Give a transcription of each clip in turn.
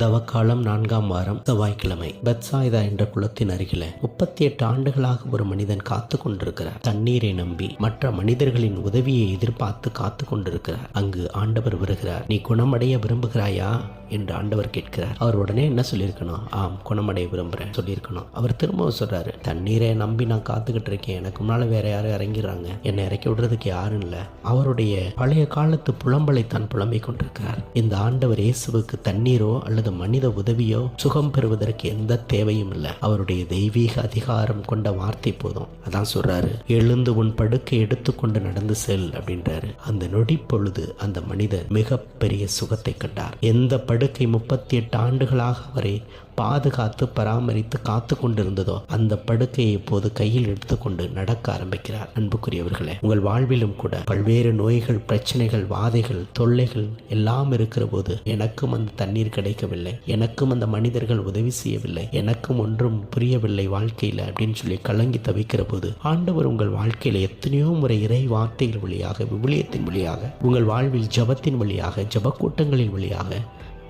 தவக்காலம் 4ஆம் வாரம் செவ்வாய்க்கிழமை. பெத்சாய்தா என்ற குளத்தின் அருகில 38 ஆண்டுகளாக ஒரு மனிதன் காத்து கொண்டிருக்கிறார். தண்ணீரை நம்பி மற்ற மனிதர்களின் உதவியை எதிர்பார்த்து காத்து கொண்டிருக்கிறார். அங்கு ஆண்டவர் வருகிறார். நீ குணமடைய விரும்புகிறாயா என்று ஆண்டவர் கேட்கிறார். அவர் உடனே என்ன சொல்லியிருக்கணும்? ஆம், குணமடைய விரும்புறேன் சொல்லியிருக்கணும். அவர் திரும்பவும் சொல்றாரு, தண்ணீரை நம்பி நான் காத்துக்கிட்டு இருக்கேன், எனக்கு முன்னால வேற யாரும் இறங்கிறாங்க, என்னை இறக்கி விடுறதுக்கு யாரும் இல்லை. அவருடைய பழைய காலத்து புலம்பலை தான் புலம்பிக் கொண்டிருக்கிறார். இந்த ஆண்டவர் இயேசுவுக்கு தண்ணீரோ அல்லது மனித உதவியோ சுகம் பெறுவதற்கு எந்த தேவையும் இல்லை. அவருடைய தெய்வீக அதிகாரம் கொண்ட வார்த்தை போதும். அதான் சொல்றாரு, எழுந்து உன் படுக்கை எடுத்துக்கொண்டு நடந்து செல் அப்படின்றாரு. அந்த நொடி பொழுது அந்த மனிதர் மிகப்பெரிய சுகத்தை கண்டார். எந்த படுக்கை 38 ஆண்டுகளாக அவரை பாதுகாத்து பராமரித்து காத்து கொண்டிருந்ததோ அந்த படுக்கையை இப்போது கையில் எடுத்துக்கொண்டு நடக்க ஆரம்பிக்கிறார். அன்புக்குரியவர்களே, உங்கள் வாழ்விலும் கூட பல்வேறு நோய்கள், பிரச்சனைகள், வாதைகள், தொல்லைகள் எல்லாம் இருக்கிற போது எனக்கும் அந்த தண்ணீர் கிடைக்கவில்லை, எனக்கும் அந்த மனிதர்கள் உதவி செய்யவில்லை, எனக்கும் ஒன்றும் புரியவில்லை வாழ்க்கையில் அப்படின்னு சொல்லி கலங்கி தவிக்கிற போது ஆண்டவர் உங்கள் வாழ்க்கையில எத்தனையோ முறை இறை வார்த்தைகள் வழியாக, விவிலியத்தின் வழியாக, உங்கள் வாழ்வில் ஜபத்தின் வழியாக, ஜப கூட்டங்களின் வழியாக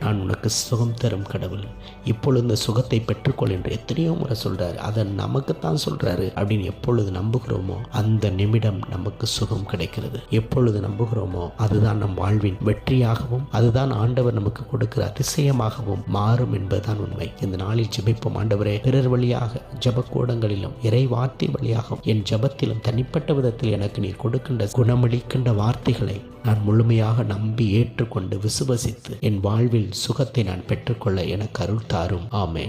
நான் உனக்கு சுகம் தரும் கடவுள், இப்பொழுது இந்த சுகத்தை பெற்றுக்கொள் என்று எத்தனையோ முறை சொல்றாரு. அதை நமக்குத்தான் சொல்றாரு அப்படின்னு எப்பொழுது நம்புகிறோமோ அந்த நிமிடம் நமக்கு சுகம் கிடைக்கிறது. எப்பொழுது நம்புகிறோமோ அதுதான் நம் வாழ்வின் வெற்றியாகவும் அதுதான் ஆண்டவர் நமக்கு கொடுக்கிற அதிசயமாகவும் மாறும் என்பதுதான் உண்மை. இந்த நாளில் ஜெபிப்போம். ஆண்டவரே, பிறர் வழியாக ஜப கூடங்களிலும் இறை வார்த்தை வழியாகவும் என் ஜபத்திலும் தனிப்பட்ட விதத்தில் எனக்கு நீர் கொடுக்கின்ற குணமளிக்கின்ற வார்த்தைகளை நான் முழுமையாக நம்பி ஏற்றுக்கொண்டு விசுவசித்து என் வாழ்வில் சுகத்தை நான் பெற்றுக்கொள்ள எனக்கு அருள் தாரும். ஆமென்.